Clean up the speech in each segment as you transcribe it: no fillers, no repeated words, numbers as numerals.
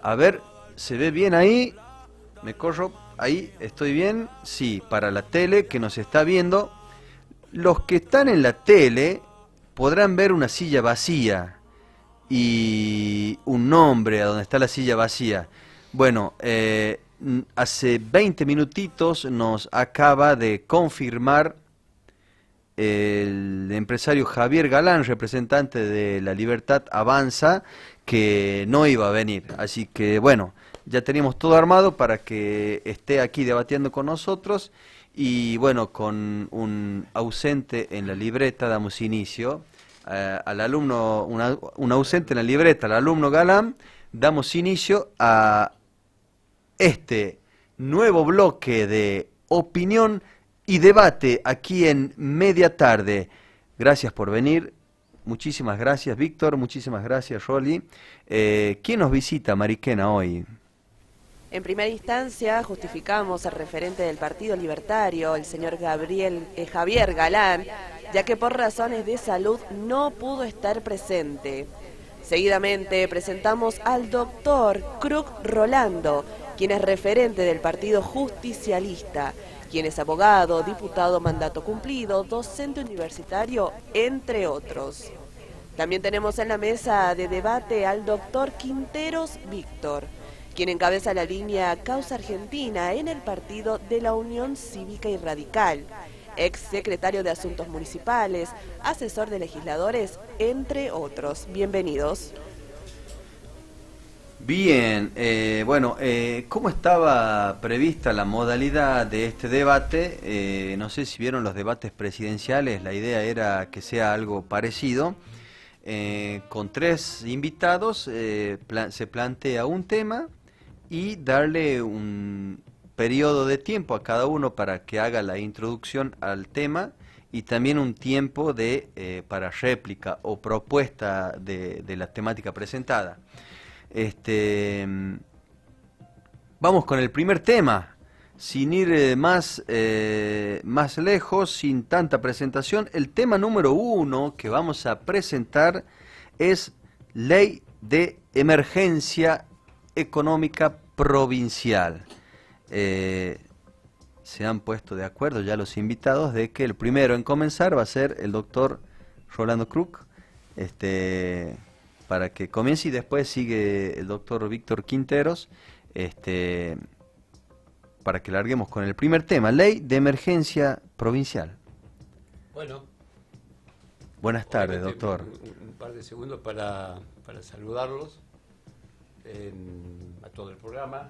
A ver, ¿se ve bien ahí? Me corro, ahí estoy bien. Sí, para la tele que nos está viendo. Los que están en la tele podrán ver una silla vacía y un nombre a donde está la silla vacía. Bueno, hace 20 minutitos nos acaba de confirmar el empresario Javier Galán, representante de La Libertad Avanza, que no iba a venir. Así que bueno, ya teníamos todo armado para que esté aquí debatiendo con nosotros y bueno, con un ausente en la libreta damos inicio al alumno, un ausente en la libreta, al alumno Galán, damos inicio a este nuevo bloque de opinión y debate aquí en Media Tarde. Gracias por venir. Muchísimas gracias, Víctor. Muchísimas gracias, Rolly. ¿Quién nos visita, Mariquena, hoy? En primera instancia, justificamos al referente del Partido Libertario, el señor Javier Galán, ya que por razones de salud no pudo estar presente. Seguidamente presentamos al doctor Krug Rolando, quien es referente del Partido Justicialista, quien es abogado, diputado mandato cumplido, docente universitario, entre otros. También tenemos en la mesa de debate al doctor Quinteros Víctor, quien encabeza la línea Causa Argentina en el partido de la Unión Cívica y Radical, ex secretario de Asuntos Municipales, asesor de legisladores, entre otros. Bienvenidos. Bien, bueno, ¿cómo estaba prevista la modalidad de este debate? No sé si vieron los debates presidenciales, la idea era que sea algo parecido. Con tres invitados se plantea un tema y darle un periodo de tiempo a cada uno para que haga la introducción al tema y también un tiempo para réplica o propuesta de la temática presentada. Vamos con el primer tema, sin ir más lejos, sin tanta presentación. El tema número 1 que vamos a presentar es Ley de Emergencia Económica Provincial. Se han puesto de acuerdo ya los invitados de que el primero en comenzar va a ser el doctor Rolando Krug, para que comience y después sigue el doctor Víctor Quinteros, para que larguemos con el primer tema, Ley de Emergencia Provincial. Bueno. Buenas tardes, doctor. Un par de segundos para saludarlos a todo el programa.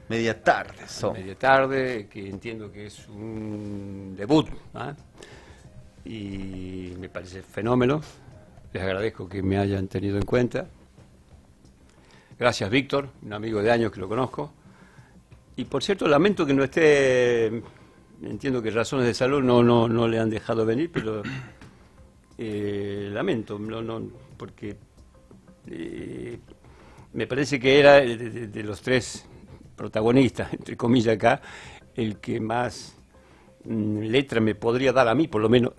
Media tarde, Media tarde, que entiendo que es un debut, y me parece fenómeno. Les agradezco que me hayan tenido en cuenta. Gracias, Víctor, un amigo de años que lo conozco. Y por cierto, lamento que no esté, entiendo que razones de salud no le han dejado venir, pero lamento, porque me parece que era de los tres protagonistas, entre comillas acá, el que más letra me podría dar a mí, por lo menos,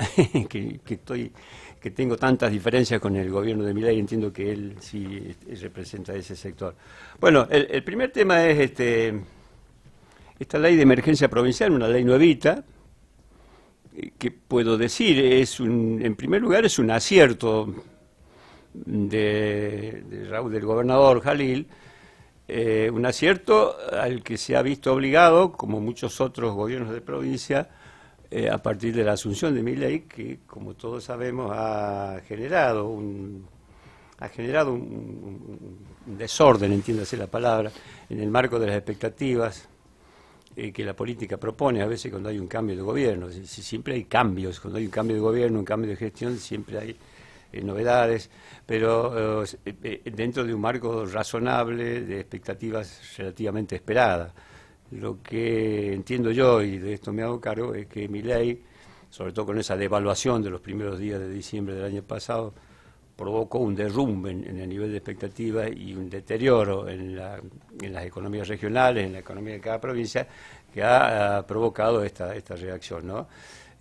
que tengo tantas diferencias con el gobierno de Milei. Entiendo que él sí representa ese sector. Bueno, el primer tema es esta ley de emergencia provincial, una ley nuevita, que puedo decir, en primer lugar es un acierto del gobernador Jalil, un acierto al que se ha visto obligado, como muchos otros gobiernos de provincia, a partir de la asunción de Milei, que como todos sabemos ha generado un desorden, entiéndase la palabra, en el marco de las expectativas que la política propone a veces cuando hay un cambio de gobierno. Siempre hay cambios, cuando hay un cambio de gobierno, un cambio de gestión, siempre hay novedades, pero dentro de un marco razonable de expectativas relativamente esperadas. Lo que entiendo yo, y de esto me hago cargo, es que Milei, sobre todo con esa devaluación de los primeros días de diciembre del año pasado, provocó un derrumbe en el nivel de expectativa y un deterioro en las economías regionales, en la economía de cada provincia, que ha provocado esta reacción, ¿no?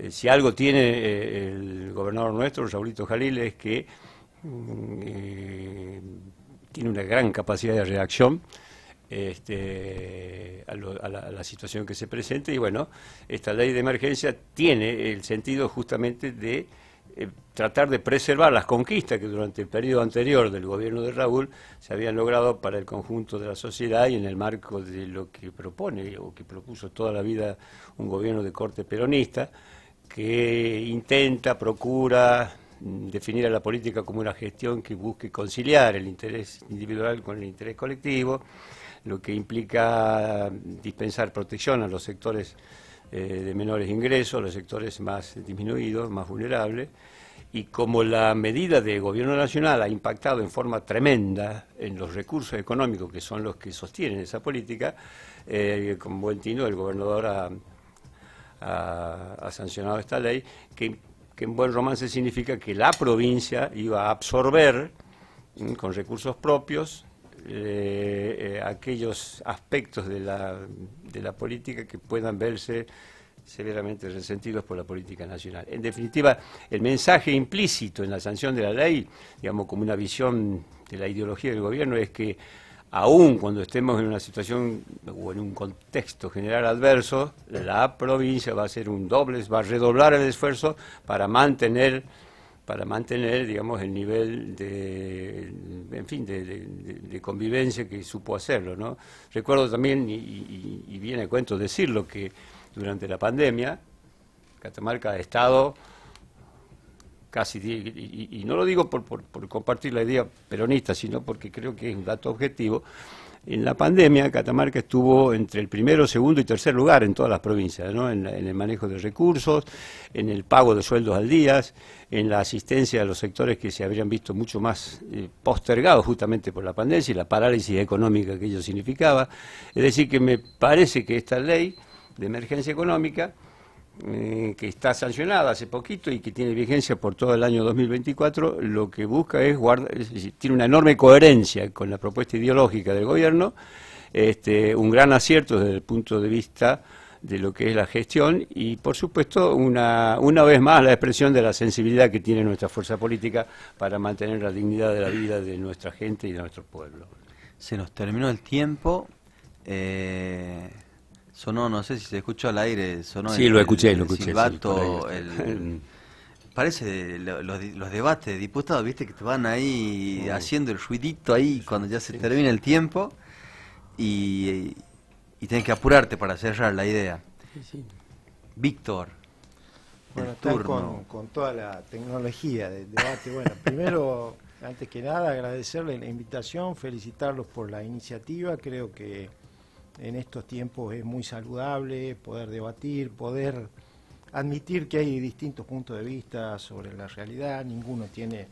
Si algo tiene el gobernador nuestro, Raúlito Jalil, es que tiene una gran capacidad de reacción a la situación que se presenta, y bueno, esta ley de emergencia tiene el sentido justamente de tratar de preservar las conquistas que durante el periodo anterior del gobierno de Raúl se habían logrado para el conjunto de la sociedad y en el marco de lo que propone o que propuso toda la vida un gobierno de corte peronista, que intenta, procura definir a la política como una gestión que busque conciliar el interés individual con el interés colectivo, lo que implica dispensar protección a los sectores de menores ingresos, los sectores más disminuidos, más vulnerables, y como la medida de gobierno nacional ha impactado en forma tremenda en los recursos económicos que son los que sostienen esa política, con buen tino el gobernador ha sancionado esta ley, que en buen romance significa que la provincia iba a absorber con recursos propios aquellos aspectos de la política que puedan verse severamente resentidos por la política nacional. En definitiva, el mensaje implícito en la sanción de la ley, digamos como una visión de la ideología del gobierno, es que aún cuando estemos en una situación o en un contexto general adverso, la provincia va a hacer va a redoblar el esfuerzo para mantener, digamos, el nivel de convivencia que supo hacerlo, ¿no? Recuerdo también, y viene a cuento decirlo, que durante la pandemia Catamarca ha estado casi, y no lo digo por compartir la idea peronista, sino porque creo que es un dato objetivo. En la pandemia, Catamarca estuvo entre el primero, segundo y tercer lugar en todas las provincias, ¿no? En el manejo de recursos, en el pago de sueldos al día, en la asistencia a los sectores que se habrían visto mucho más postergados justamente por la pandemia y la parálisis económica que ello significaba. Es decir, que me parece que esta ley de emergencia económica, que está sancionada hace poquito y que tiene vigencia por todo el año 2024, lo que busca es tiene una enorme coherencia con la propuesta ideológica del gobierno, un gran acierto desde el punto de vista de lo que es la gestión y, por supuesto, una vez más la expresión de la sensibilidad que tiene nuestra fuerza política para mantener la dignidad de la vida de nuestra gente y de nuestro pueblo. Se nos terminó el tiempo. Sonó, no sé si se escuchó al aire, sonó sí, lo escuché, silbato, sí, parece los debates de diputados, viste, que te van ahí haciendo el ruidito ahí cuando ya se termina el tiempo y tenés que apurarte para cerrar la idea. Sí. Víctor, bueno, el están turno. con toda la tecnología del debate. Bueno, primero, antes que nada, agradecerles la invitación, felicitarlos por la iniciativa. Creo que en estos tiempos es muy saludable poder debatir, poder admitir que hay distintos puntos de vista sobre la realidad, ninguno tiene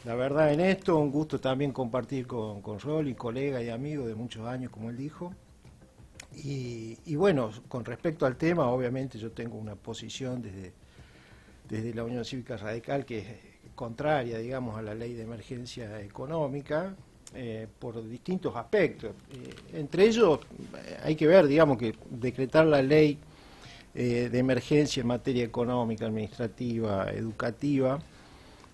la verdad en esto. Un gusto también compartir con Rolly, colega y amigo de muchos años, como él dijo. Y bueno, con respecto al tema, obviamente yo tengo una posición desde la Unión Cívica Radical que es contraria, digamos, a la ley de emergencia económica, por distintos aspectos. Entre ellos hay que ver, digamos, que decretar la ley de emergencia en materia económica, administrativa, educativa,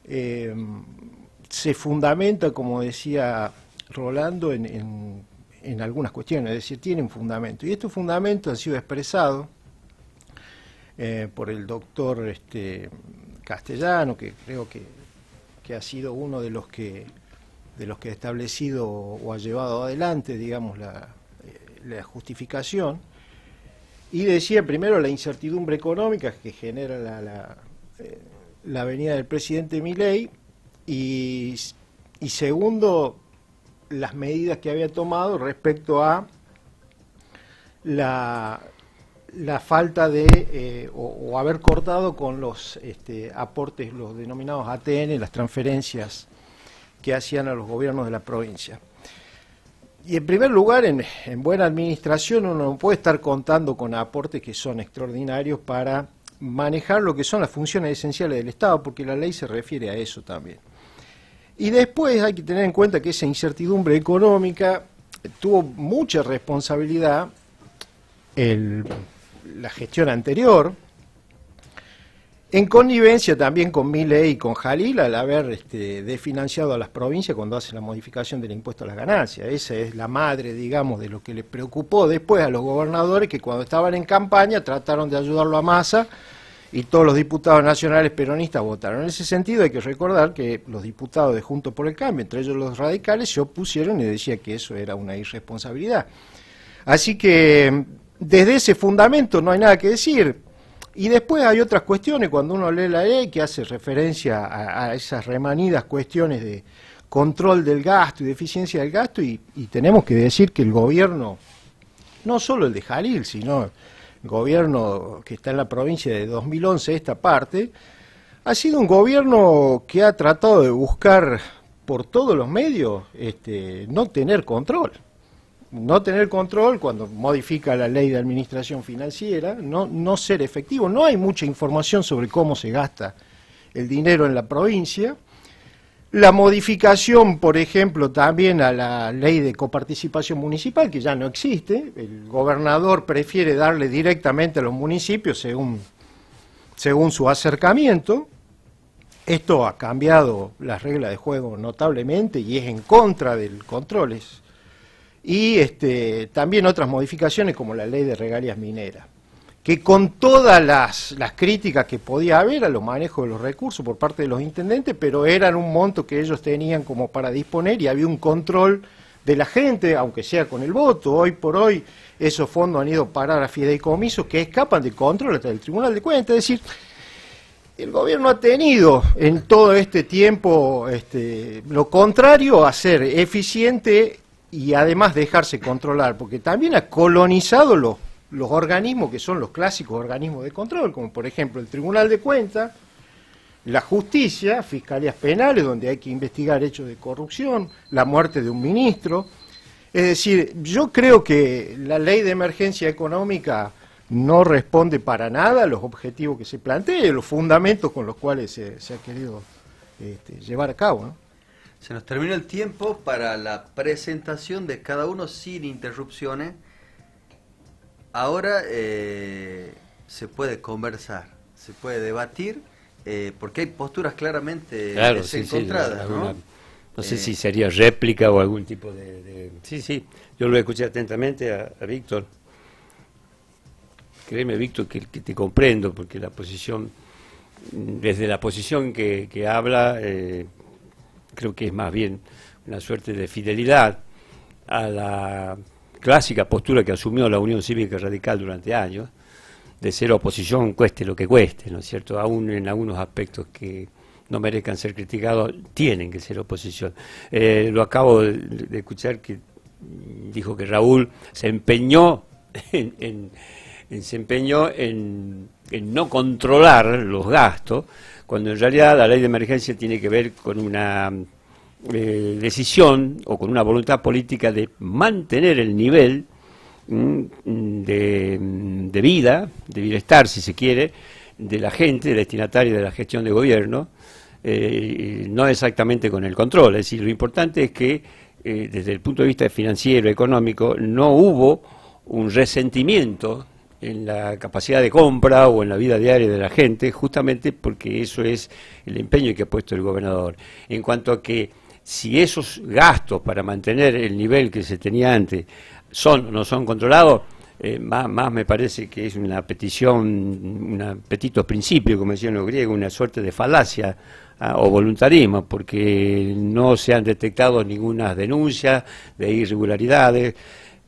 se fundamenta, como decía Rolando, en algunas cuestiones, es decir, tienen fundamento. Y estos fundamentos han sido expresados por el doctor Castellano, que creo que ha sido uno de los que ha establecido o ha llevado adelante, digamos, la justificación, y decía primero la incertidumbre económica que genera la venida del presidente Milei, y segundo, las medidas que había tomado respecto a la falta de, o haber cortado con los aportes, los denominados ATN, las transferencias que hacían a los gobiernos de la provincia. Y en primer lugar, en buena administración uno no puede estar contando con aportes que son extraordinarios para manejar lo que son las funciones esenciales del Estado, porque la ley se refiere a eso también. Y después hay que tener en cuenta que esa incertidumbre económica tuvo mucha responsabilidad la gestión anterior, En connivencia también con Milei y con Jalil al haber desfinanciado a las provincias cuando hace la modificación del impuesto a las ganancias. Esa es la madre, digamos, de lo que le preocupó después a los gobernadores que cuando estaban en campaña trataron de ayudarlo a Massa y todos los diputados nacionales peronistas votaron. En ese sentido hay que recordar que los diputados de Juntos por el Cambio, entre ellos los radicales, se opusieron y decían que eso era una irresponsabilidad. Así que desde ese fundamento no hay nada que decir. Y después hay otras cuestiones, cuando uno lee la ley, que hace referencia a esas remanidas cuestiones de control del gasto y de eficiencia del gasto, y tenemos que decir que el gobierno, no solo el de Jalil, sino el gobierno que está en la provincia de 2011, esta parte, ha sido un gobierno que ha tratado de buscar por todos los medios no tener control. No tener control cuando modifica la ley de administración financiera, no ser efectivo. No hay mucha información sobre cómo se gasta el dinero en la provincia. La modificación, por ejemplo, también a la ley de coparticipación municipal, que ya no existe. El gobernador prefiere darle directamente a los municipios según su acercamiento. Esto ha cambiado las reglas de juego notablemente y es en contra del control. Y también otras modificaciones como la ley de regalías mineras, que con todas las críticas que podía haber a los manejos de los recursos por parte de los intendentes, pero eran un monto que ellos tenían como para disponer y había un control de la gente, aunque sea con el voto. Hoy por hoy esos fondos han ido a parar a fideicomisos que escapan de control hasta el Tribunal de Cuentas. Es decir, el gobierno ha tenido en todo este tiempo lo contrario a ser eficiente y además dejarse controlar, porque también ha colonizado los organismos que son los clásicos organismos de control, como por ejemplo el Tribunal de Cuentas, la justicia, fiscalías penales, donde hay que investigar hechos de corrupción, la muerte de un ministro. Es decir, yo creo que la ley de emergencia económica no responde para nada a los objetivos que se plantean, los fundamentos con los cuales se ha querido llevar a cabo, ¿no? Se nos terminó el tiempo para la presentación de cada uno sin interrupciones. Ahora se puede conversar, se puede debatir, porque hay posturas claramente desencontradas, sí, ¿no? No sé si sería réplica o algún tipo de... Sí, yo lo escuché atentamente a Víctor. Créeme, Víctor, que te comprendo, porque la posición, desde la posición que habla... creo que es más bien una suerte de fidelidad a la clásica postura que asumió la Unión Cívica Radical durante años, de ser oposición cueste lo que cueste, ¿no es cierto? Aún en algunos aspectos que no merezcan ser criticados, tienen que ser oposición. Lo acabo de escuchar que dijo que Raúl se empeñó en no controlar los gastos, cuando en realidad la ley de emergencia tiene que ver con una decisión o con una voluntad política de mantener el nivel de vida, de bienestar, si se quiere, de la gente, destinataria de la gestión de gobierno, no exactamente con el control. Es decir, lo importante es que desde el punto de vista financiero, económico, no hubo un resentimiento en la capacidad de compra o en la vida diaria de la gente, justamente porque eso es el empeño que ha puesto el gobernador. En cuanto a que si esos gastos para mantener el nivel que se tenía antes son o no son controlados, más me parece que es una petición, un petito principio, como decían los griegos, una suerte de falacia o voluntarismo, porque no se han detectado ninguna denuncia de irregularidades.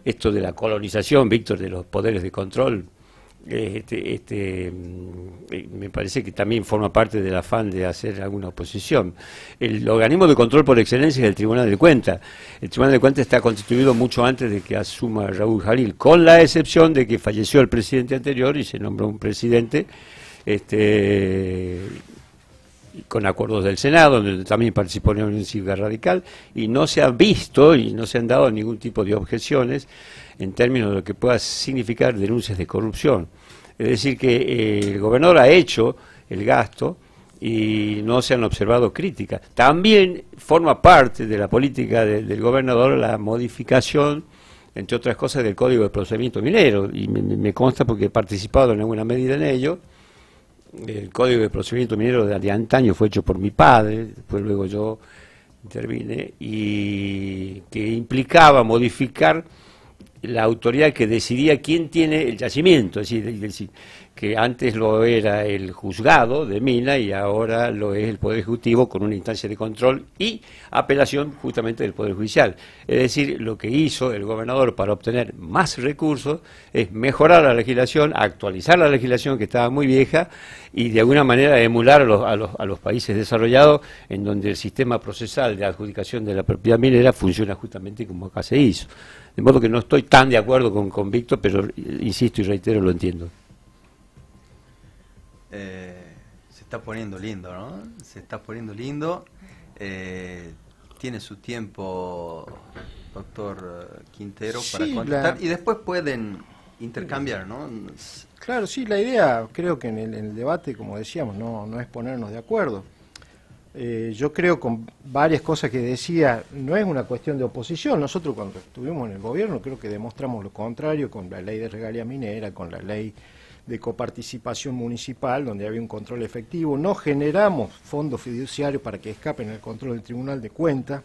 Esto de la colonización, Víctor, de los poderes de control, me parece que también forma parte del afán de hacer alguna oposición. El organismo de control por excelencia es el Tribunal de Cuentas. El Tribunal de Cuentas está constituido mucho antes de que asuma Raúl Jalil, con la excepción de que falleció el presidente anterior y se nombró un presidente con acuerdos del Senado, donde también participó la Unión Cívica Radical, y no se ha visto y no se han dado ningún tipo de objeciones en términos de lo que pueda significar denuncias de corrupción. Es decir, que el gobernador ha hecho el gasto y no se han observado críticas. También forma parte de la política del gobernador la modificación, entre otras cosas, del Código de Procedimiento Minero, y me consta porque he participado en alguna medida en ello, el Código de Procedimiento Minero de antaño fue hecho por mi padre, después luego yo intervine, y que implicaba modificar la autoridad que decidía quién tiene el yacimiento, es decir, que antes lo era el juzgado de mina y ahora lo es el Poder Ejecutivo con una instancia de control y apelación justamente del Poder Judicial. Es decir, lo que hizo el gobernador para obtener más recursos es mejorar la legislación, actualizar la legislación que estaba muy vieja y de alguna manera emular a los países desarrollados en donde el sistema procesal de adjudicación de la propiedad minera funciona justamente como acá se hizo. De modo que no estoy tan de acuerdo con Víctor, pero insisto y reitero, lo entiendo. Se está poniendo lindo, ¿no? Se está poniendo lindo. Tiene su tiempo, doctor Quintero, para Sí, contestar. Y después pueden intercambiar, ¿no? Claro, sí, la idea, creo que en el debate, como decíamos, no es ponernos de acuerdo. Yo creo con varias cosas que decía, no es una cuestión de oposición. Nosotros cuando estuvimos en el gobierno creo que demostramos lo contrario con la ley de regalía minera, con la ley de coparticipación municipal, donde había un control efectivo. No generamos fondos fiduciarios para que escapen al control del Tribunal de Cuentas.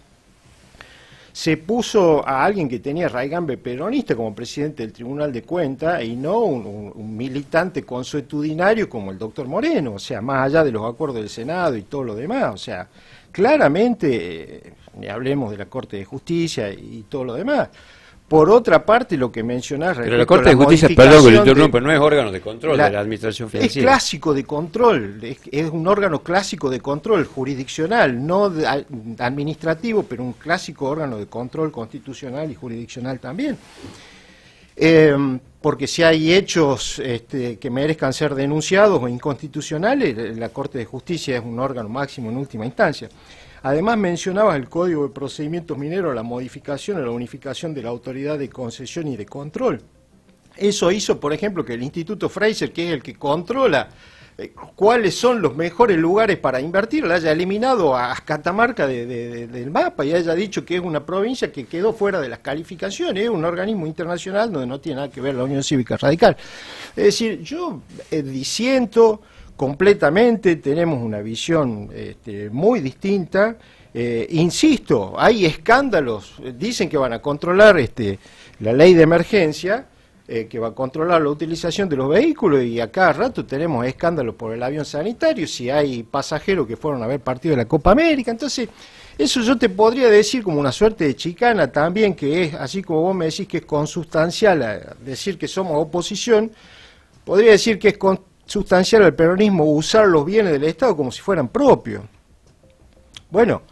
Se puso a alguien que tenía raigambre peronista como presidente del Tribunal de Cuentas y no un militante consuetudinario como el doctor Moreno, o sea, más allá de los acuerdos del Senado y todo lo demás, o sea, claramente, ni hablemos de la Corte de Justicia y todo lo demás. Por otra parte, lo que mencionás... Pero la Corte de Justicia, perdón que lo interrumpa, no es órgano de control de la administración financiera. Es clásico de control, es un órgano clásico de control jurisdiccional, no administrativo, pero un clásico órgano de control constitucional y jurisdiccional también. Porque si hay hechos que merezcan ser denunciados o inconstitucionales, la Corte de Justicia es un órgano máximo en última instancia. Además mencionabas el Código de Procedimientos Mineros, la modificación o la unificación de la autoridad de concesión y de control. Eso hizo, por ejemplo, que el Instituto Fraser, que es el que controla cuáles son los mejores lugares para invertir, la haya eliminado a Catamarca del mapa y haya dicho que es una provincia que quedó fuera de las calificaciones, es un organismo internacional donde no tiene nada que ver la Unión Cívica Radical. Es decir, yo disiento completamente, tenemos una visión muy distinta. Insisto, hay escándalos, dicen que van a controlar la ley de emergencia, que va a controlar la utilización de los vehículos y a cada rato tenemos escándalos por el avión sanitario, si hay pasajeros que fueron a ver partido de la Copa América. Entonces, eso yo te podría decir como una suerte de chicana también, que es, así como vos me decís que es consustancial a decir que somos oposición, podría decir que es sustancial al peronismo usar los bienes del Estado como si fueran propios. Bueno,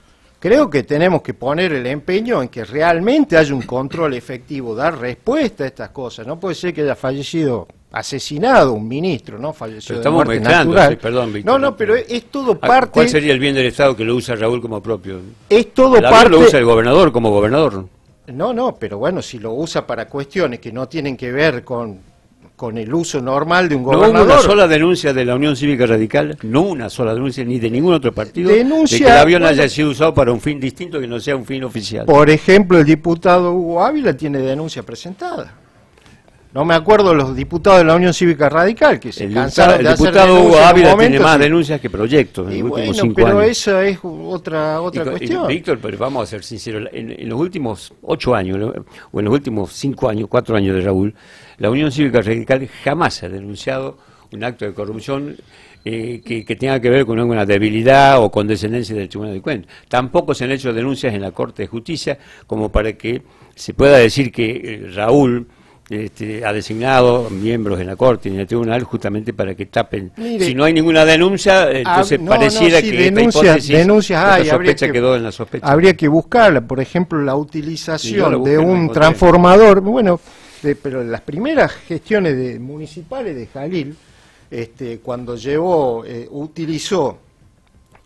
creo que tenemos que poner el empeño en que realmente haya un control efectivo, dar respuesta a estas cosas. No puede ser que haya fallecido, asesinado un ministro, ¿no? Falleció de muerte natural. Sí, perdón, Víctor, no, pero es todo parte... ¿Cuál sería el bien del Estado que lo usa Raúl como propio? Es todo parte... lo usa el gobernador como gobernador. No, pero bueno, si lo usa para cuestiones que no tienen que ver con el uso normal de un gobernador. No hubo una sola denuncia de la Unión Cívica Radical, no una sola denuncia ni de ningún otro partido denuncia, de que el avión haya sido usado para un fin distinto que no sea un fin oficial. Por ejemplo, el diputado Hugo Ávila tiene denuncia presentada. No me acuerdo de los diputados de la Unión Cívica Radical que se cansaron de hacer denuncias. El diputado Hugo Ávila tiene más denuncias que proyectos en los últimos 5 años. Pero esa es otra cuestión. Víctor, pero vamos a ser sinceros, en los últimos 8 años, o en los últimos 5 años, 4 años de Raúl, la Unión Cívica Radical jamás ha denunciado un acto de corrupción que tenga que ver con alguna debilidad o condescendencia del Tribunal de Cuentas. Tampoco se han hecho denuncias en la Corte de Justicia como para que se pueda decir que Raúl ha designado miembros en la Corte y en el Tribunal justamente para que tapen. Mire, si no hay ninguna denuncia, entonces pareciera que esta sospecha quedó en la sospecha. Habría que buscarla, por ejemplo, la utilización de un transformador, bueno, pero las primeras gestiones municipales de Jalil, cuando utilizó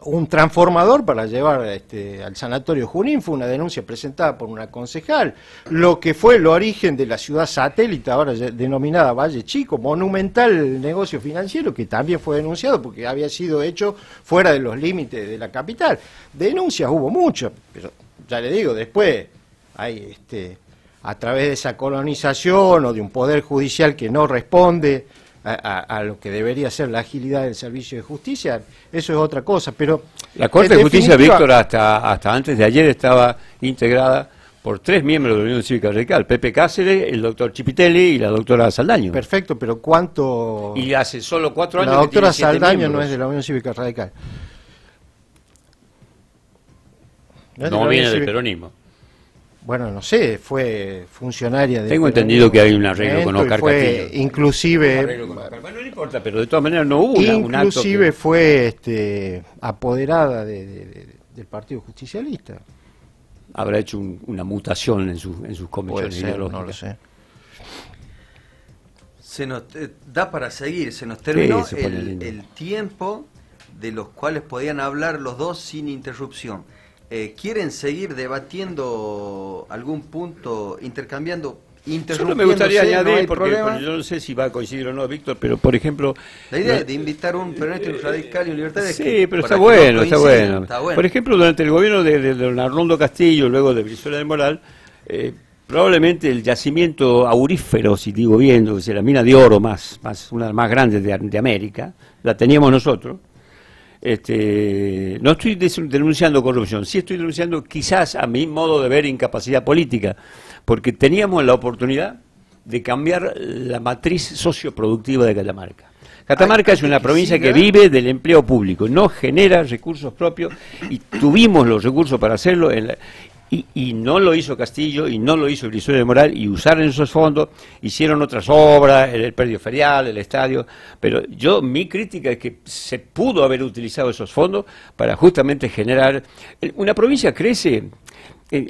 un transformador para llevar al sanatorio Junín, fue una denuncia presentada por una concejal. Lo que fue el origen de la ciudad satélite, ahora denominada Valle Chico, monumental negocio financiero, que también fue denunciado porque había sido hecho fuera de los límites de la capital. Denuncias hubo muchas, pero ya le digo, después hay a través de esa colonización o de un poder judicial que no responde a lo que debería ser la agilidad del servicio de justicia, eso es otra cosa. Pero la Corte de Justicia, definitiva, Víctor, hasta antes de ayer estaba integrada por 3 miembros de la Unión Cívica Radical: Pepe Cáceres, el doctor Chipitelli y la doctora Saldaño. perfecto, pero ¿cuánto? Y hace solo 4 años La que doctora tiene 7 Saldaño miembros. no es de la Unión Cívica Radical. es de la No Unión viene del Cívica- peronismo. Bueno, no sé, fue funcionaria de... Tengo entendido que hay un arreglo con Oscar fue Castillo. inclusive... Arreglo con Oscar. Bueno, no importa, pero de todas maneras no hubo un acto Inclusive que... fue apoderada del Partido Justicialista. habrá hecho una mutación en sus Puede convicciones ser, ideológicas. no lo sé. Se nos da para seguir, se nos terminó se pone lindo. el tiempo de los cuales podían hablar los dos sin interrupción. ¿Quieren seguir debatiendo algún punto, intercambiando, Solo me gustaría interrumpiéndose? añadir, No hay porque problema. yo no sé si va a coincidir o no, Víctor, pero por ejemplo... La idea es de invitar a un peronista, un radical y un libertario. Sí, pero para está que bueno, no está coincidan, bueno. está bueno. Por ejemplo, durante el gobierno de don Arnoldo Castillo, luego de Brizuela del Moral, probablemente el yacimiento aurífero, si digo bien, o sea, la mina de oro una de las más grandes de América, la teníamos nosotros. No estoy denunciando corrupción, sí estoy denunciando quizás, a mi modo de ver, incapacidad política, porque teníamos la oportunidad de cambiar la matriz socioproductiva de Catamarca. Catamarca es una provincia que vive del empleo público, no genera recursos propios, y tuvimos los recursos para hacerlo, y no lo hizo Castillo, y no lo hizo Brizuela del Moral, y usaron esos fondos, hicieron otras obras, el predio ferial, el estadio, pero mi crítica es que se pudo haber utilizado esos fondos para justamente generar... Una provincia crece...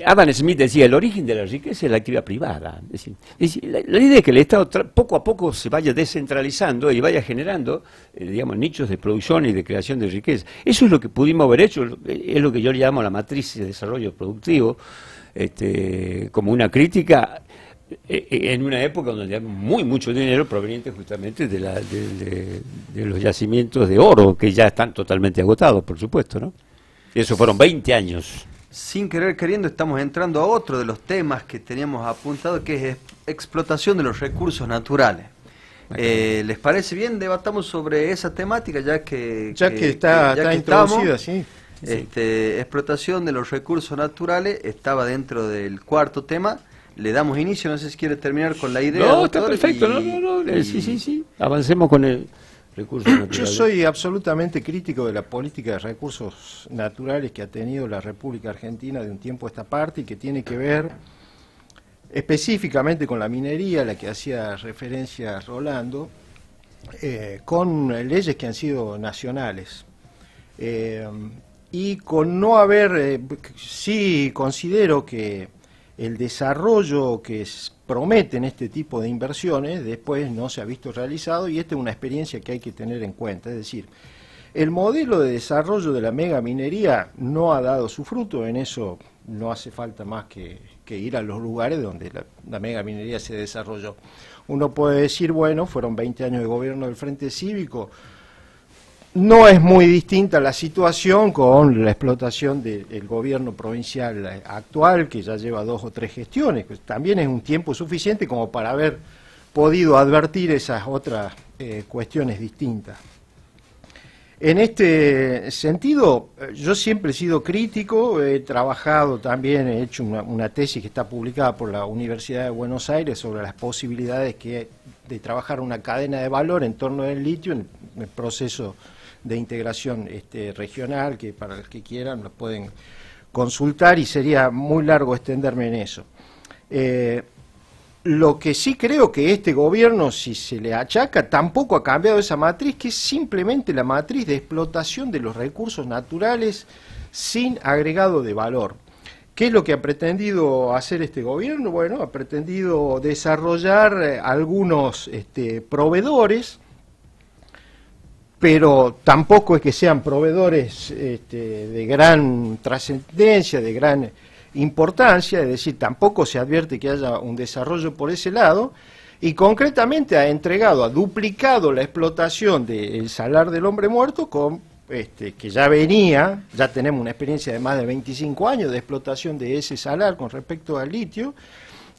Adam Smith decía, el origen de la riqueza es la actividad privada. Es decir, la idea es que el Estado poco a poco se vaya descentralizando y vaya generando, nichos de producción y de creación de riqueza. Eso es lo que pudimos haber hecho, es lo que yo llamo la matriz de desarrollo productivo, como una crítica en una época donde había mucho dinero proveniente justamente de los yacimientos de oro, que ya están totalmente agotados, por supuesto, ¿no? Y eso fueron 20 años. Sin querer queriendo estamos entrando a otro de los temas que teníamos apuntado, que es explotación de los recursos naturales. ¿Les parece bien? Debatamos sobre esa temática ya que Está introducida, sí. Explotación de los recursos naturales estaba dentro del cuarto tema. Le damos inicio, no sé si quiere terminar con la idea. No, está doctor, perfecto, sí. Avancemos con el recurso natural. Yo soy absolutamente crítico de la política de recursos naturales que ha tenido la República Argentina de un tiempo a esta parte y que tiene que ver específicamente con la minería, a la que hacía referencia Rolando, con leyes que han sido nacionales. Y con no haber, sí considero que el desarrollo que prometen este tipo de inversiones después no se ha visto realizado, y esta es una experiencia que hay que tener en cuenta. Es decir, el modelo de desarrollo de la megaminería no ha dado su fruto, en eso no hace falta más que ir a los lugares donde la megaminería se desarrolló. Uno puede decir, bueno, fueron 20 años de gobierno del Frente Cívico. No es muy distinta la situación con la explotación del gobierno provincial actual, que ya lleva 2 o 3 gestiones. También es un tiempo suficiente como para haber podido advertir esas otras cuestiones distintas. En este sentido, yo siempre he sido crítico, he trabajado también, he hecho una tesis que está publicada por la Universidad de Buenos Aires sobre las posibilidades de trabajar una cadena de valor en torno del litio en el proceso de integración regional, que para los que quieran lo pueden consultar, y sería muy largo extenderme en eso. Lo que sí creo que este gobierno, si se le achaca, tampoco ha cambiado esa matriz, que es simplemente la matriz de explotación de los recursos naturales sin agregado de valor. ¿Qué es lo que ha pretendido hacer este gobierno? Bueno, ha pretendido desarrollar algunos proveedores, pero tampoco es que sean proveedores de gran trascendencia, de gran importancia, es decir, tampoco se advierte que haya un desarrollo por ese lado, y concretamente ha duplicado la explotación del salar del hombre muerto, que ya tenemos una experiencia de más de 25 años de explotación de ese salar con respecto al litio,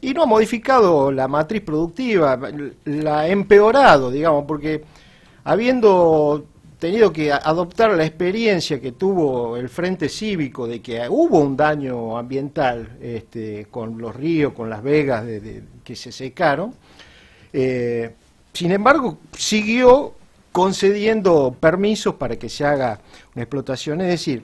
y no ha modificado la matriz productiva, la ha empeorado, digamos, porque habiendo tenido que adoptar la experiencia que tuvo el Frente Cívico de que hubo un daño ambiental con los ríos, con las vegas que se secaron, sin embargo siguió concediendo permisos para que se haga una explotación, es decir,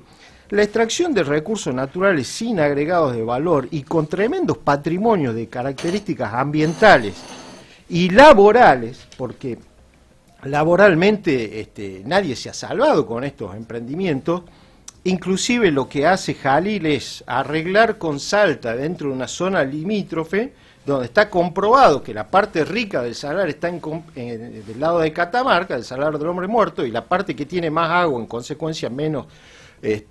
la extracción de recursos naturales sin agregados de valor y con tremendos patrimonios de características ambientales y laborales, porque laboralmente nadie se ha salvado con estos emprendimientos, inclusive lo que hace Jalil es arreglar con Salta dentro de una zona limítrofe, donde está comprobado que la parte rica del salar está del lado de Catamarca, del salar del hombre muerto, y la parte que tiene más agua, en consecuencia menos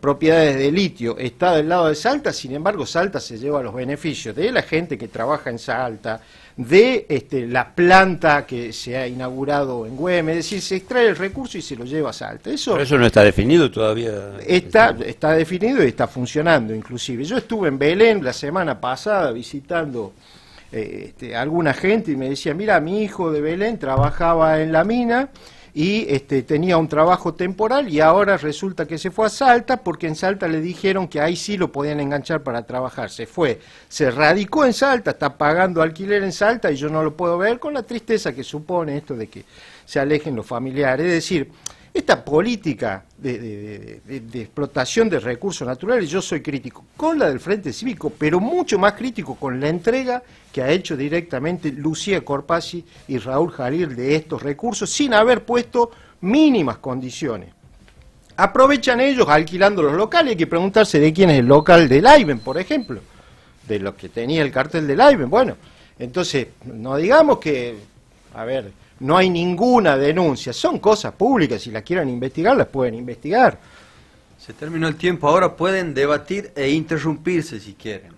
propiedades de litio, está del lado de Salta. Sin embargo, Salta se lleva los beneficios de la gente que trabaja en Salta, de la planta que se ha inaugurado en Güemes, es decir, se extrae el recurso y se lo lleva a Salta. Pero eso no está definido todavía. Está definido y está funcionando inclusive. Yo estuve en Belén la semana pasada visitando alguna gente y me decía, mira, mi hijo de Belén trabajaba en la mina y tenía un trabajo temporal y ahora resulta que se fue a Salta porque en Salta le dijeron que ahí sí lo podían enganchar para trabajar. Se fue, se radicó en Salta, está pagando alquiler en Salta y yo no lo puedo ver, con la tristeza que supone esto de que se alejen los familiares. Es decir, esta política de explotación de recursos naturales, yo soy crítico con la del Frente Cívico, pero mucho más crítico con la entrega que ha hecho directamente Lucía Corpazzi y Raúl Jalil de estos recursos sin haber puesto mínimas condiciones. Aprovechan ellos alquilando los locales, hay que preguntarse de quién es el local del Aiben, por ejemplo, de los que tenía el cartel del Aiben. Bueno, entonces, no digamos que, a ver, no hay ninguna denuncia, son cosas públicas, si las quieren investigar, las pueden investigar. Se terminó el tiempo, ahora pueden debatir e interrumpirse si quieren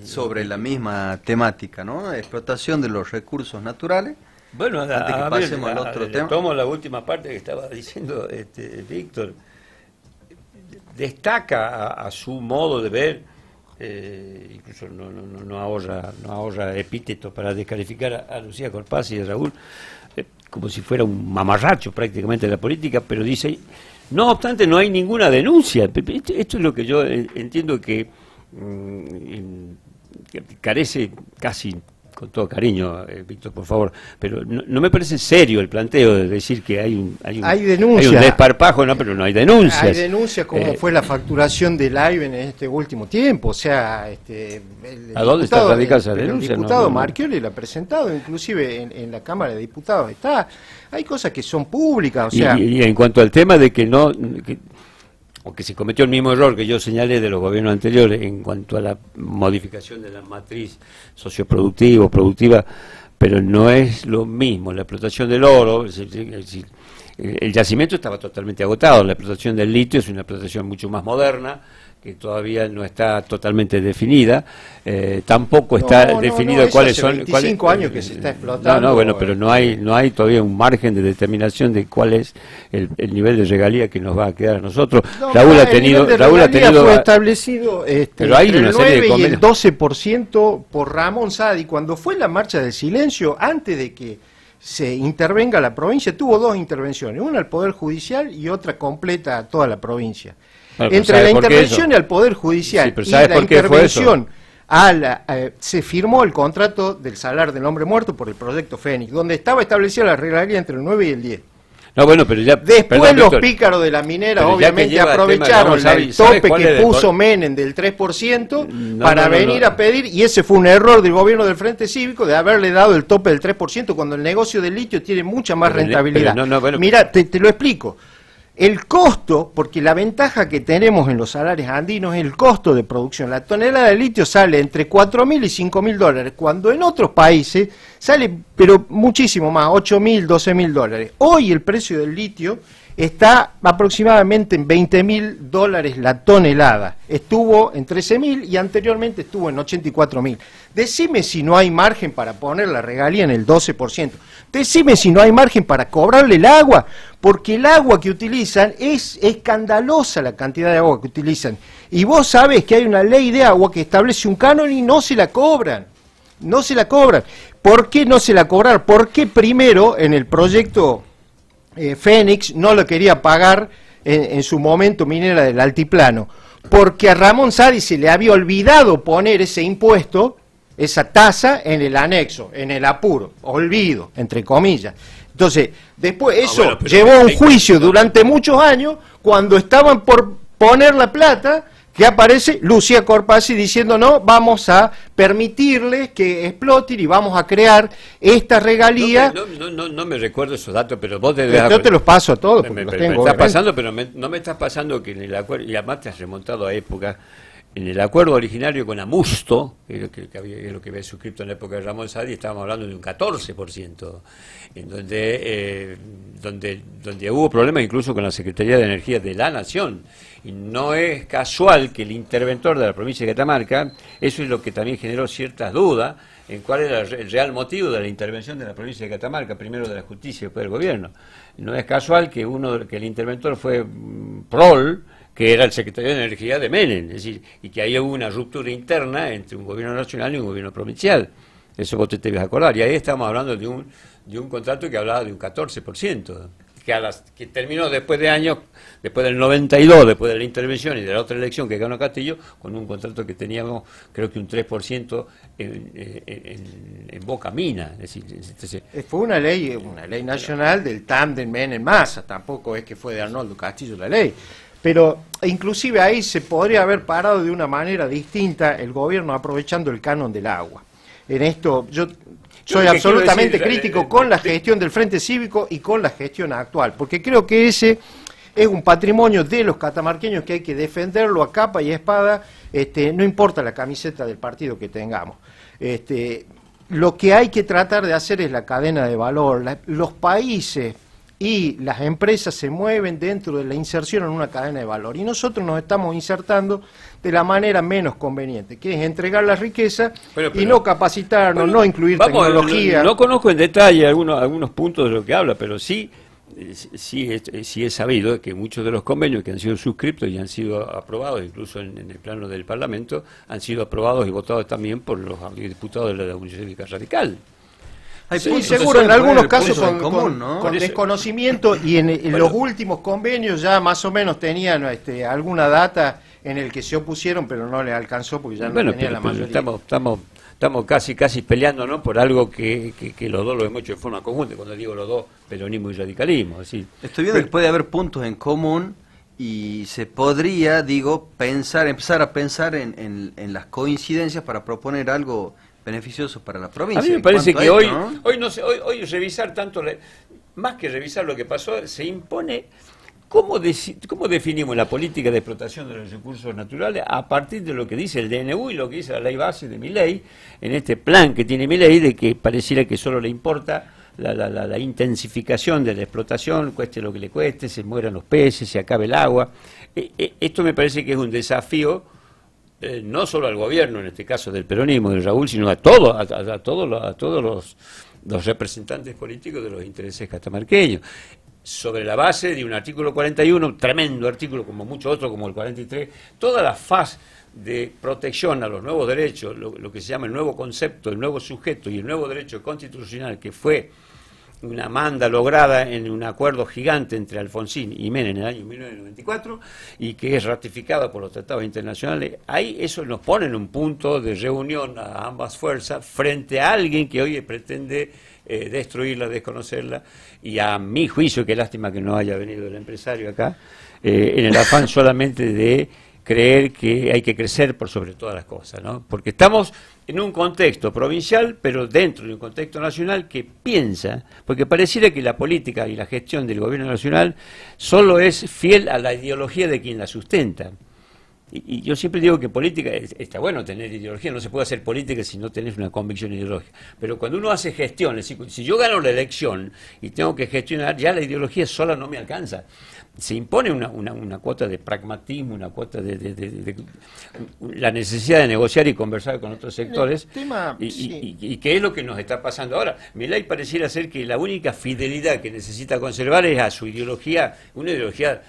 sobre la misma temática, ¿no? Explotación de los recursos naturales. Bueno, antes que pasemos al otro tema. Tomo la última parte que estaba diciendo Víctor. Destaca a su modo de ver, incluso no ahorra epítetos para descalificar a Lucía Corpazzi y a Raúl, como si fuera un mamarracho prácticamente de la política, pero dice, no obstante no hay ninguna denuncia. Esto es lo que yo entiendo que carece casi, con todo cariño, Víctor, por favor, pero no me parece serio el planteo de decir que hay un desparpajo, no, pero no hay denuncias. Hay denuncias como fue la facturación del Aiben en este último tiempo, o sea, ¿a dónde está radicada esa denuncia? El diputado Marchioli la ha presentado, inclusive en la Cámara de Diputados está. Hay cosas que son públicas, o sea. Y en cuanto al tema de que aunque se cometió el mismo error que yo señalé de los gobiernos anteriores en cuanto a la modificación de la matriz productiva, pero no es lo mismo. La explotación del oro, el yacimiento estaba totalmente agotado, la explotación del litio es una explotación mucho más moderna, que todavía no está totalmente definida, tampoco está definido cuáles son... 25 años que se está explotando. Bueno, pero no hay todavía un margen de determinación de cuál es el nivel de regalía que nos va a quedar a nosotros. Raúl ha tenido fue establecido pero hay entre una el serie 9 de y el 12% por Ramón Sadi, cuando fue la marcha del silencio, antes de que se intervenga la provincia, tuvo dos intervenciones, una al Poder Judicial y otra completa a toda la provincia. Bueno, entre la intervención al Poder Judicial y la intervención se firmó el contrato del salar del hombre muerto por el proyecto Fénix, donde estaba establecida la regularidad entre el 9 y el 10. No, bueno, pero ya, después los pícaros de la minera obviamente aprovecharon el tope que puso Menem del 3% para venir a pedir, y ese fue un error del gobierno del Frente Cívico de haberle dado el tope del 3% cuando el negocio del litio tiene mucha más rentabilidad. Mira, te lo explico. El costo, porque la ventaja que tenemos en los salarios andinos es el costo de producción. La tonelada de litio sale entre $4.000 y $5.000, cuando en otros países sale, pero muchísimo más, $8.000, $12.000. Hoy el precio del litio está aproximadamente en $20.000 la tonelada. Estuvo en 13.000 y anteriormente estuvo en 84.000. Decime si no hay margen para poner la regalía en el 12%. Decime si no hay margen para cobrarle el agua, porque el agua que utilizan es escandalosa la cantidad de agua que utilizan. Y vos sabés que hay una ley de agua que establece un canon y no se la cobran. No se la cobran. ¿Por qué no se la cobran? Porque primero en el proyecto Fénix no lo quería pagar en su momento Minera del Altiplano, porque a Ramón Sadi se le había olvidado poner ese impuesto, esa tasa en el anexo, en el apuro, olvido, entre comillas. Entonces, después eso llevó a un juicio durante muchos años, cuando estaban por poner la plata, que aparece Lucía Corpazzi diciendo no, vamos a permitirles que exploten y vamos a crear esta regalía. No me recuerdo esos datos, pero vos yo te los paso a todos, porque los tengo. Me está pasando, pero no me estás pasando que en el acuerdo, y además te has remontado a época, en el acuerdo originario con Amusto, que es lo que había suscrito en la época de Ramón Sadi, estábamos hablando de un 14%, en donde hubo problemas incluso con la Secretaría de Energía de la Nación. Y no es casual que el interventor de la provincia de Catamarca, eso es lo que también generó ciertas dudas en cuál era el real motivo de la intervención de la provincia de Catamarca, primero de la justicia y después del gobierno. No es casual que el interventor fue Prol, que era el secretario de Energía de Menem, es decir, y que ahí hubo una ruptura interna entre un gobierno nacional y un gobierno provincial. Eso vos te debes acordar. Y ahí estamos hablando de un contrato que hablaba de un 14%. Que terminó después de años, después del 92, después de la intervención y de la otra elección que ganó Castillo, con un contrato que teníamos, creo que un 3% en Boca Mina. Es decir, fue una ley nacional del tándem Menem-Massa, tampoco es que fue de Arnoldo Castillo la ley. Pero inclusive ahí se podría haber parado de una manera distinta el gobierno aprovechando el canon del agua. En esto yo soy absolutamente crítico con la gestión del Frente Cívico y con la gestión actual, porque creo que ese es un patrimonio de los catamarqueños que hay que defenderlo a capa y espada, no importa la camiseta del partido que tengamos. Lo que hay que tratar de hacer es la cadena de valor. Los países y las empresas se mueven dentro de la inserción en una cadena de valor, y nosotros nos estamos insertando de la manera menos conveniente, que es entregar la riqueza y no capacitarnos, no incluir tecnología. No conozco en detalle algunos puntos de lo que habla, pero sí he sabido que muchos de los convenios que han sido suscritos y han sido aprobados, incluso en el plano del Parlamento, han sido aprobados y votados también por los diputados de la Unión Cívica Radical. Sí, seguro, en algunos casos con desconocimiento, y en los últimos convenios ya más o menos tenían alguna data en el que se opusieron, pero no les alcanzó porque ya no tenían la mayoría. Estamos casi peleando, ¿no?, por algo que los dos lo hemos hecho de forma conjunta. Cuando digo los dos, peronismo y radicalismo. Así. Estoy viendo que puede haber puntos en común y se podría, empezar a pensar en las coincidencias para proponer algo beneficiosos para la provincia. A mí me parece que hoy revisar tanto, más que revisar lo que pasó, se impone cómo definimos la política de explotación de los recursos naturales a partir de lo que dice el DNU y lo que dice la ley base de Milei, en este plan que tiene Milei de que pareciera que solo le importa la intensificación de la explotación, cueste lo que le cueste, se mueran los peces, se acabe el agua. Esto me parece que es un desafío no solo al gobierno, en este caso del peronismo, de Raúl, sino a todos los representantes políticos de los intereses catamarqueños, sobre la base de un artículo 41, un tremendo artículo como muchos otros, como el 43, toda la faz de protección a los nuevos derechos, lo que se llama el nuevo concepto, el nuevo sujeto y el nuevo derecho constitucional, que fue una manda lograda en un acuerdo gigante entre Alfonsín y Menem en el año 1994 y que es ratificada por los tratados internacionales. Ahí eso nos pone en un punto de reunión a ambas fuerzas frente a alguien que hoy pretende destruirla, desconocerla, y a mi juicio, qué lástima que no haya venido el empresario acá, en el afán solamente de creer que hay que crecer por sobre todas las cosas, ¿no? Porque estamos en un contexto provincial, pero dentro de un contexto nacional que piensa, porque pareciera que la política y la gestión del gobierno nacional solo es fiel a la ideología de quien la sustenta. Y yo siempre digo que política, está bueno tener ideología, no se puede hacer política si no tenés una convicción ideológica. Pero cuando uno hace gestiones, si yo gano la elección y tengo que gestionar, ya la ideología sola no me alcanza. Se impone una cuota de pragmatismo, una cuota de la necesidad de negociar y conversar con otros sectores. Y qué es lo que nos está pasando ahora. Milei pareciera ser que la única fidelidad que necesita conservar es a su ideología, una ideología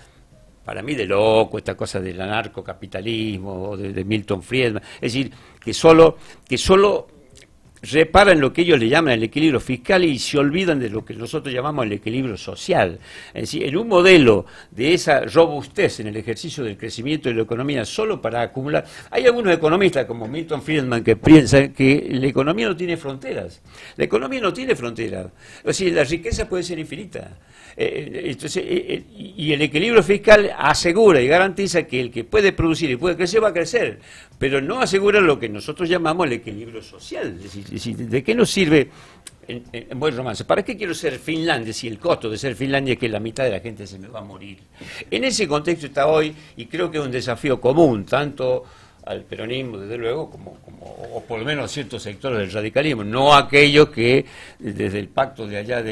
para mí de loco, esta cosa del anarcocapitalismo o de Milton Friedman, es decir, que solo reparan lo que ellos le llaman el equilibrio fiscal y se olvidan de lo que nosotros llamamos el equilibrio social. Es decir, en un modelo de esa robustez en el ejercicio del crecimiento de la economía solo para acumular. Hay algunos economistas como Milton Friedman que piensan que la economía no tiene fronteras. La economía no tiene fronteras. O sea, la riqueza puede ser infinita. Y el equilibrio fiscal asegura y garantiza que el que puede producir y puede crecer va a crecer, pero no asegura lo que nosotros llamamos el equilibrio social. Es decir, ¿de qué nos sirve en buen romance? ¿Para qué quiero ser Finlandia si el costo de ser Finlandia es que la mitad de la gente se me va a morir? En ese contexto está hoy, y creo que es un desafío común, tanto al peronismo, desde luego, o por lo menos a ciertos sectores del radicalismo, no aquellos que desde el pacto de allá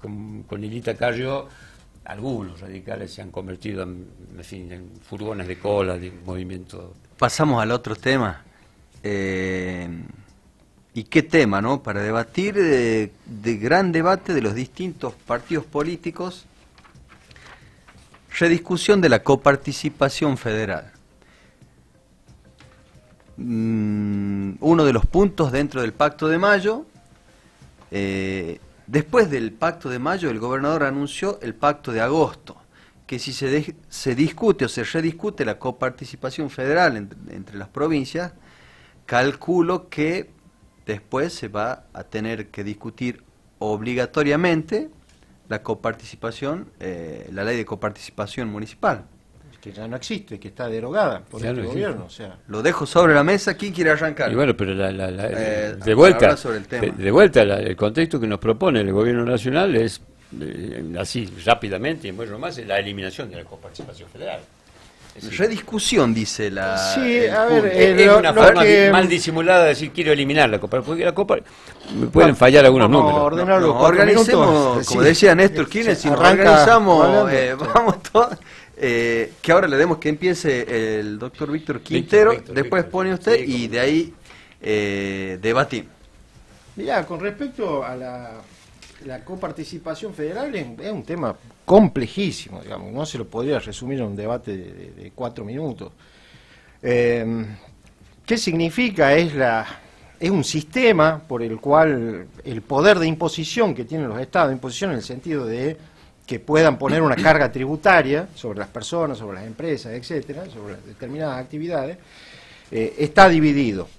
con Lilita Carrió, algunos radicales se han convertido en furgones de cola de movimiento. Pasamos al otro tema. ¿Y qué tema, no? Para debatir de gran debate de los distintos partidos políticos, rediscusión de la coparticipación federal. Uno de los puntos dentro del Pacto de Mayo. Después del Pacto de Mayo, el gobernador anunció el Pacto de Agosto, que si se discute o se rediscute la coparticipación federal entre las provincias, calculo que después se va a tener que discutir obligatoriamente la coparticipación, la ley de coparticipación municipal. Que ya no existe, que está derogada por este gobierno. O sea. Lo dejo sobre la mesa. ¿Quién quiere arrancar? Y bueno, pero de vuelta, el contexto que nos propone el gobierno nacional es, así rápidamente, en buen romance, la eliminación de la coparticipación federal. Rediscusión, dice la... Sí, a ver... es una forma mal disimulada de decir quiero eliminar la copa, porque la copa pueden fallar algunos números. Organicemos, como decía Néstor Kirchner, si nos organizamos, vamos todos... que ahora le demos que empiece el doctor Víctor Quintero, después pone usted y de ahí debatimos. Mirá, con respecto a la coparticipación federal es un tema complejísimo, digamos, no se lo podría resumir en un debate de 4 minutos. ¿Qué significa? Es un sistema por el cual el poder de imposición que tienen los estados, de imposición en el sentido de que puedan poner una carga tributaria sobre las personas, sobre las empresas, etcétera, sobre determinadas actividades, está dividido.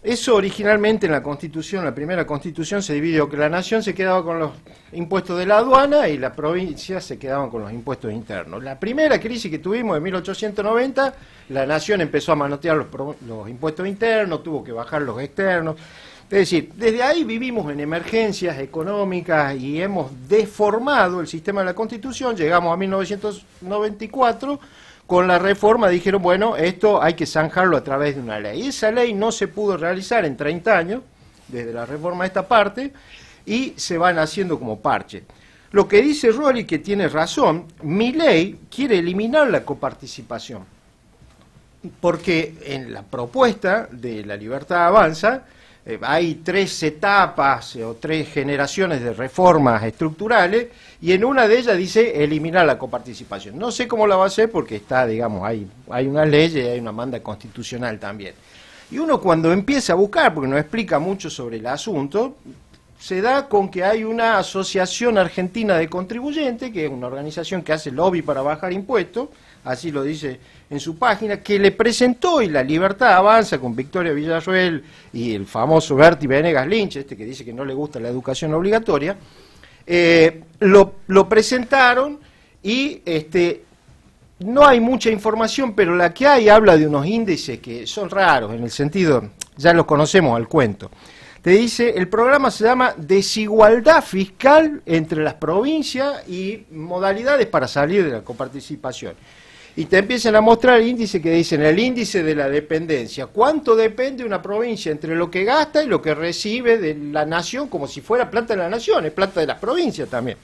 Eso originalmente en la Constitución, la primera Constitución, se dividió que la nación se quedaba con los impuestos de la aduana y las provincias se quedaban con los impuestos internos. La primera crisis que tuvimos en 1890, la nación empezó a manotear los impuestos internos, tuvo que bajar los externos. Es decir, desde ahí vivimos en emergencias económicas y hemos deformado el sistema de la Constitución. Llegamos a 1994, con la reforma dijeron, bueno, esto hay que zanjarlo a través de una ley. Esa ley no se pudo realizar en 30 años, desde la reforma a esta parte, y se van haciendo como parche. Lo que dice Rory, que tiene razón, Milei quiere eliminar la coparticipación, porque en la propuesta de La Libertad Avanza, hay 3 etapas o 3 generaciones de reformas estructurales y en una de ellas dice eliminar la coparticipación. No sé cómo la va a hacer porque está, digamos, hay una ley y hay una manda constitucional también. Y uno cuando empieza a buscar, porque no explica mucho sobre el asunto, se da con que hay una Asociación Argentina de Contribuyentes, que es una organización que hace lobby para bajar impuestos, así lo dice en su página, que le presentó y La Libertad Avanza con Victoria Villarroel y el famoso Berti Venegas Lynch, que dice que no le gusta la educación obligatoria, lo presentaron y no hay mucha información, pero la que hay habla de unos índices que son raros, en el sentido, ya los conocemos al cuento. Te dice, el programa se llama Desigualdad Fiscal entre las provincias y modalidades para salir de la coparticipación. y te empiezan a mostrar el índice que dicen el índice de la dependencia. ¿Cuánto depende una provincia entre lo que gasta y lo que recibe de la nación, como si fuera plata de la nación, es plata de las provincias también?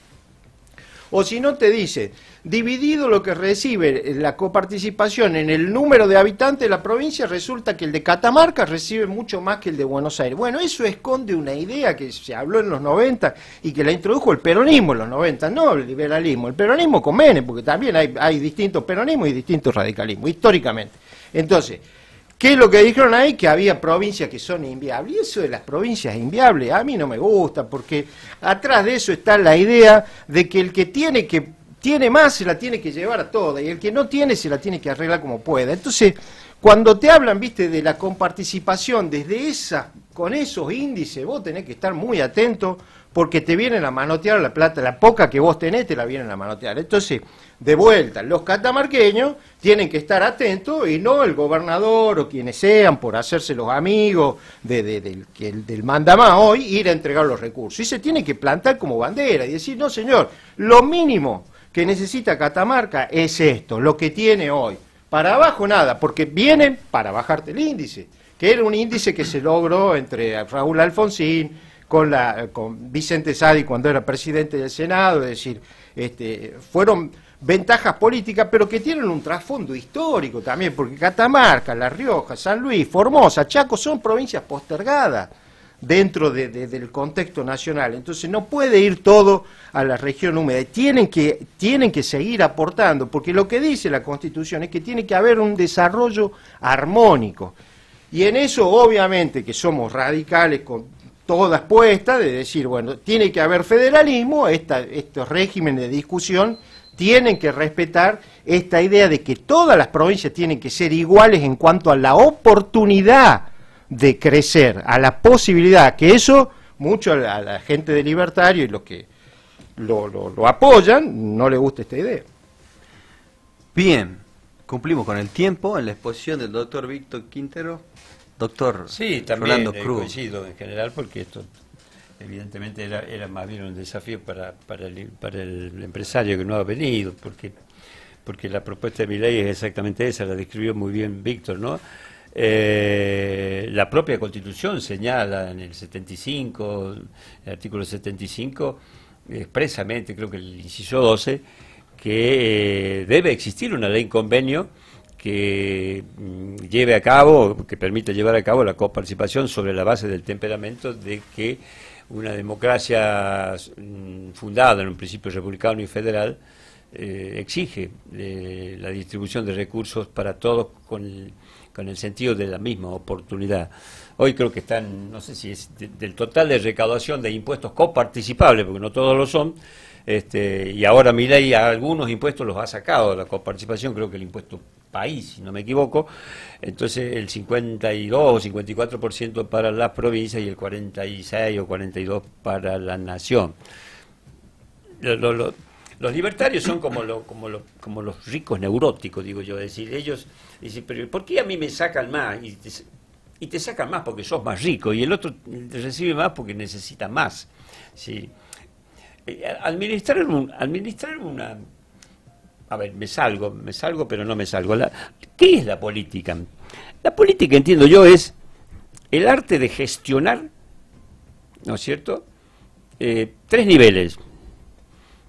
O si no te dice, dividido lo que recibe la coparticipación en el número de habitantes de la provincia, resulta que el de Catamarca recibe mucho más que el de Buenos Aires. Bueno, eso esconde una idea que se habló en los 90 y que la introdujo el peronismo en los 90, no el liberalismo. El peronismo con Menem, porque también hay distintos peronismos y distintos radicalismos, históricamente. Entonces, ¿qué es lo que dijeron ahí? Que había provincias que son inviables. Y eso de las provincias inviables a mí no me gusta, porque atrás de eso está la idea de que el que tiene más se la tiene que llevar a toda, y el que no tiene se la tiene que arreglar como pueda. Entonces, cuando te hablan, viste, de la comparticipación con esos índices, vos tenés que estar muy atento, porque te vienen a manotear la plata, la poca que vos tenés te la vienen a manotear. Entonces, de vuelta, los catamarqueños tienen que estar atentos y no el gobernador o quienes sean, por hacerse los amigos del mandamás hoy, ir a entregar los recursos. Y se tiene que plantar como bandera y decir, no señor, lo mínimo que necesita Catamarca es esto, lo que tiene hoy. Para abajo nada, porque vienen para bajarte el índice, que era un índice que se logró entre Raúl Alfonsín, con Vicente Sadi cuando era presidente del Senado, es decir, fueron ventajas políticas, pero que tienen un trasfondo histórico también, porque Catamarca, La Rioja, San Luis, Formosa, Chaco son provincias postergadas dentro del contexto nacional. Entonces no puede ir todo a la región húmeda, tienen que seguir aportando, porque lo que dice la Constitución es que tiene que haber un desarrollo armónico, y en eso obviamente que somos radicales con todas puestas, de decir, bueno, tiene que haber federalismo, estos regímenes de discusión tienen que respetar esta idea de que todas las provincias tienen que ser iguales en cuanto a la oportunidad de crecer, a la posibilidad, que eso mucho a la gente de Libertario y los que lo apoyan, no le gusta esta idea. Bien, cumplimos con el tiempo en la exposición del doctor Víctor Quintero. Doctor sí, también Rolando Cruz. coincido en general, porque esto evidentemente era más bien un desafío para el empresario que no ha venido, porque la propuesta de mi ley es exactamente esa, la describió muy bien Víctor, ¿no? La propia Constitución señala en el 75, el artículo 75, expresamente, creo que el inciso 12, que debe existir una ley convenio que lleve a cabo, que permita llevar a cabo la coparticipación sobre la base del temperamento de que una democracia fundada en un principio republicano y federal exige la distribución de recursos para todos con el sentido de la misma oportunidad. Hoy creo que están, no sé si es del total de recaudación de impuestos coparticipables, porque no todos lo son, y ahora Milei a algunos impuestos los ha sacado de la coparticipación, creo que el impuesto país, si no me equivoco, entonces el 52 o 54% para las provincias y el 46 o 42% para la nación. Los libertarios son como los ricos neuróticos, digo yo, es decir, ellos dicen, pero ¿por qué a mí me sacan más? Y te sacan más porque sos más rico, y el otro recibe más porque necesita más. ¿Sí? Administrar una... A ver, me salgo, pero no me salgo. ¿Qué es la política? La política, entiendo yo, es el arte de gestionar, ¿no es cierto?, 3 niveles.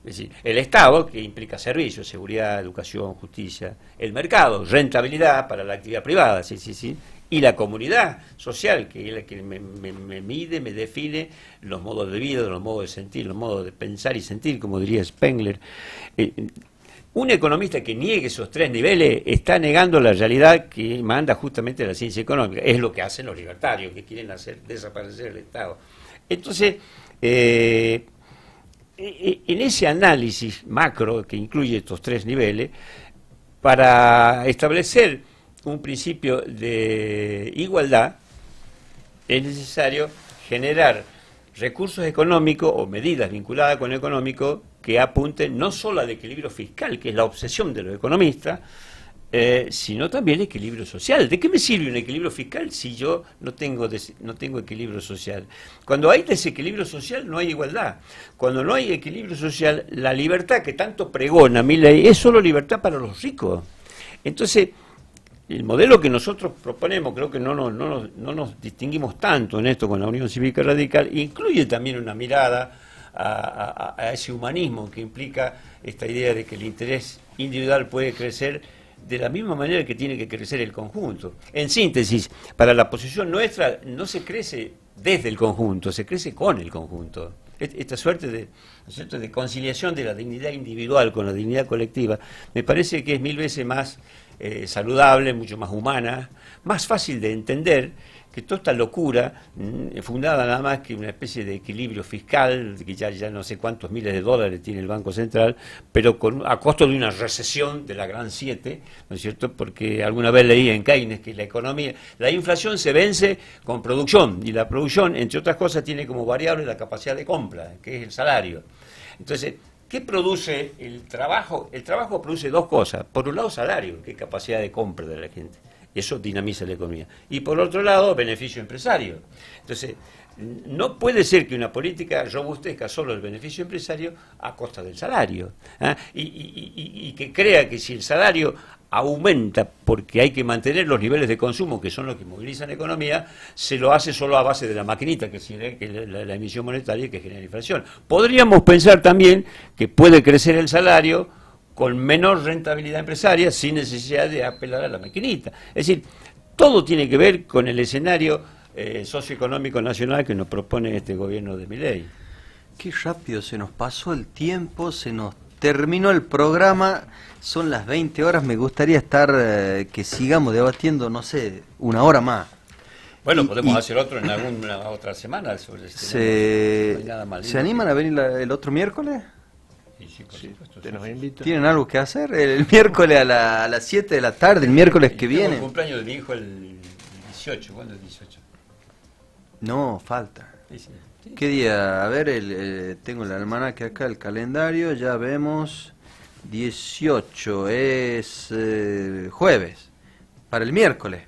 Es decir, el Estado, que implica servicios, seguridad, educación, justicia; el mercado, rentabilidad para la actividad privada, sí, y la comunidad social, que es la que me mide, me define los modos de vida, los modos de sentir, los modos de pensar y sentir, como diría Spengler. Un economista que niegue esos 3 niveles está negando la realidad que manda justamente la ciencia económica. Es lo que hacen los libertarios, que quieren hacer desaparecer el Estado. Entonces, en ese análisis macro que incluye estos 3 niveles, para establecer un principio de igualdad, es necesario generar recursos económicos o medidas vinculadas con lo económico que apunten no solo al equilibrio fiscal, que es la obsesión de los economistas, sino también el equilibrio social. ¿De qué me sirve un equilibrio fiscal si yo no tengo equilibrio social? Cuando hay desequilibrio social no hay igualdad. Cuando no hay equilibrio social, la libertad que tanto pregona Milei es solo libertad para los ricos. Entonces, el modelo que nosotros proponemos, creo que no nos distinguimos tanto en esto con la Unión Cívica Radical, incluye también una mirada a ese humanismo que implica esta idea de que el interés individual puede crecer de la misma manera que tiene que crecer el conjunto. En síntesis, para la posición nuestra no se crece desde el conjunto, se crece con el conjunto. Esta suerte de, ¿no es cierto?, de conciliación de la dignidad individual con la dignidad colectiva me parece que es 1000 veces más saludable, mucho más humana, más fácil de entender que toda esta locura, fundada nada más que una especie de equilibrio fiscal, que ya no sé cuántos miles de dólares tiene el Banco Central, pero a costo de una recesión de la Gran Siete, ¿no es cierto? Porque alguna vez leí en Keynes que la inflación se vence con producción, y la producción, entre otras cosas, tiene como variable la capacidad de compra, que es el salario. Entonces, ¿qué produce el trabajo? El trabajo produce dos cosas. Por un lado, salario, que es capacidad de compra de la gente. Eso dinamiza la economía. Y por otro lado, beneficio empresario. Entonces, no puede ser que una política robustezca solo el beneficio empresario a costa del salario. ¿Eh? Y que crea que si el salario aumenta porque hay que mantener los niveles de consumo, que son los que movilizan la economía, se lo hace solo a base de la maquinita, que es la emisión monetaria que genera inflación. Podríamos pensar también que puede crecer el salario con menor rentabilidad empresaria, sin necesidad de apelar a la maquinita. Es decir, todo tiene que ver con el escenario socioeconómico nacional que nos propone este gobierno de Milei. Qué rápido se nos pasó el tiempo, se nos terminó el programa, son las 20 horas, me gustaría estar, que sigamos debatiendo, no sé, una hora más. Bueno, podemos hacer otro en alguna otra semana sobre este tema. ¿Se animan a venir el otro miércoles? Sí, Nos invita. ¿Tienen algo que hacer? El miércoles a las 7 de la tarde, el miércoles que viene. El cumpleaños de mi hijo el 18, ¿cuándo es el 18? No, falta. Sí. ¿Qué día? A ver, tengo el almanaque acá, el calendario, ya vemos. 18 es jueves, para el miércoles.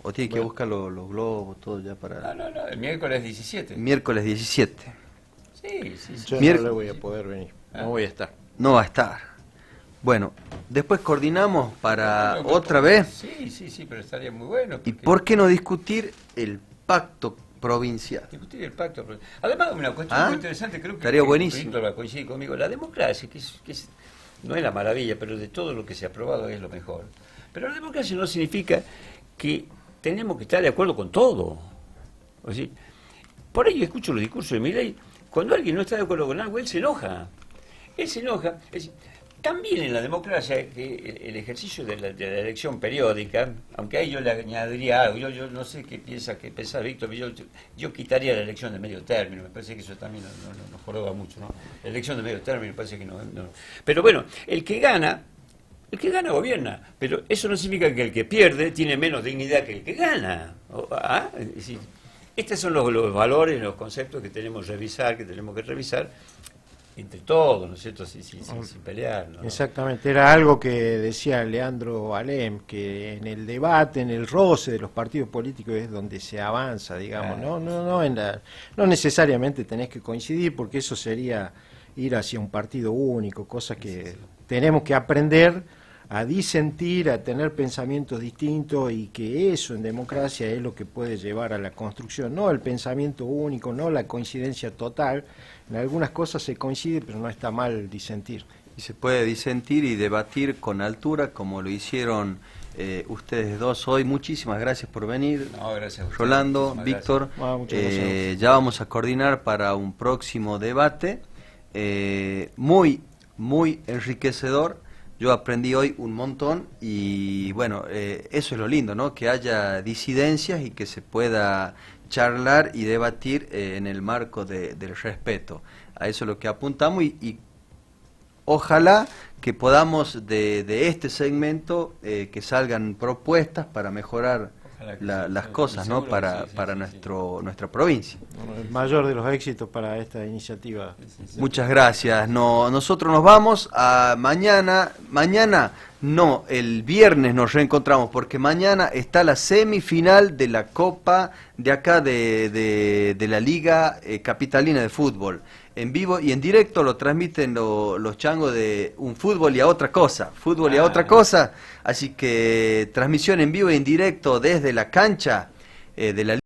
¿O tiene que buscar los globos, todo ya para...? No, el miércoles 17. Miércoles 17. Sí. Yo no le voy a poder venir, no voy a estar. No va a estar. Bueno, después coordinamos para otra vez. Sí, pero estaría muy bueno. ¿Y por qué no discutir el pacto provincial? Discutir el pacto provincial. Además, una cuestión muy interesante, creo que estaría buenísimo. Víctor va a coincidir conmigo. La democracia, que no es la maravilla, pero de todo lo que se ha aprobado es lo mejor. Pero la democracia no significa que tenemos que estar de acuerdo con todo. O sea, por ello escucho los discursos de Milei. Cuando alguien no está de acuerdo con algo, él se enoja. Es decir, también en la democracia, que el ejercicio de la elección periódica, aunque ahí yo le añadiría algo, yo no sé qué piensa Víctor, yo quitaría la elección de medio término, me parece que eso también nos joroba mucho, ¿no? La elección de medio término me parece que no. Pero bueno, el que gana gobierna, pero eso no significa que el que pierde tiene menos dignidad que el que gana. Es decir, estos son los valores, los conceptos que tenemos que revisar entre todos, ¿no es cierto? Sin pelear, ¿no? Exactamente, era algo que decía Leandro Alem, que en el debate, en el roce de los partidos políticos es donde se avanza, digamos, no necesariamente tenés que coincidir, porque eso sería ir hacia un partido único, cosa que tenemos que aprender a disentir, a tener pensamientos distintos, y que eso en democracia es lo que puede llevar a la construcción, no el pensamiento único, no la coincidencia total. En algunas cosas se coincide, pero no está mal disentir. Y se puede disentir y debatir con altura, como lo hicieron ustedes dos hoy. Muchísimas gracias por venir. No, gracias a ustedes. Rolando, Víctor. Muchas gracias. Ya vamos a coordinar para un próximo debate. Muy enriquecedor. Yo aprendí hoy un montón y bueno, eso es lo lindo, ¿no? Que haya disidencias y que se pueda charlar y debatir en el marco del respeto. A eso es lo que apuntamos y ojalá que podamos de este segmento que salgan propuestas para mejorar las cosas, ¿no? Para nuestra provincia. Bueno, el mayor de los éxitos para esta iniciativa. Muchas gracias. Nosotros nos vamos a mañana No, el viernes nos reencontramos porque mañana está la semifinal de la Copa de acá de la Liga Capitalina de Fútbol. En vivo y en directo lo transmiten los changos de Un Fútbol y a Otra Cosa. Fútbol y a Otra Cosa. Así que transmisión en vivo y en directo desde la cancha de la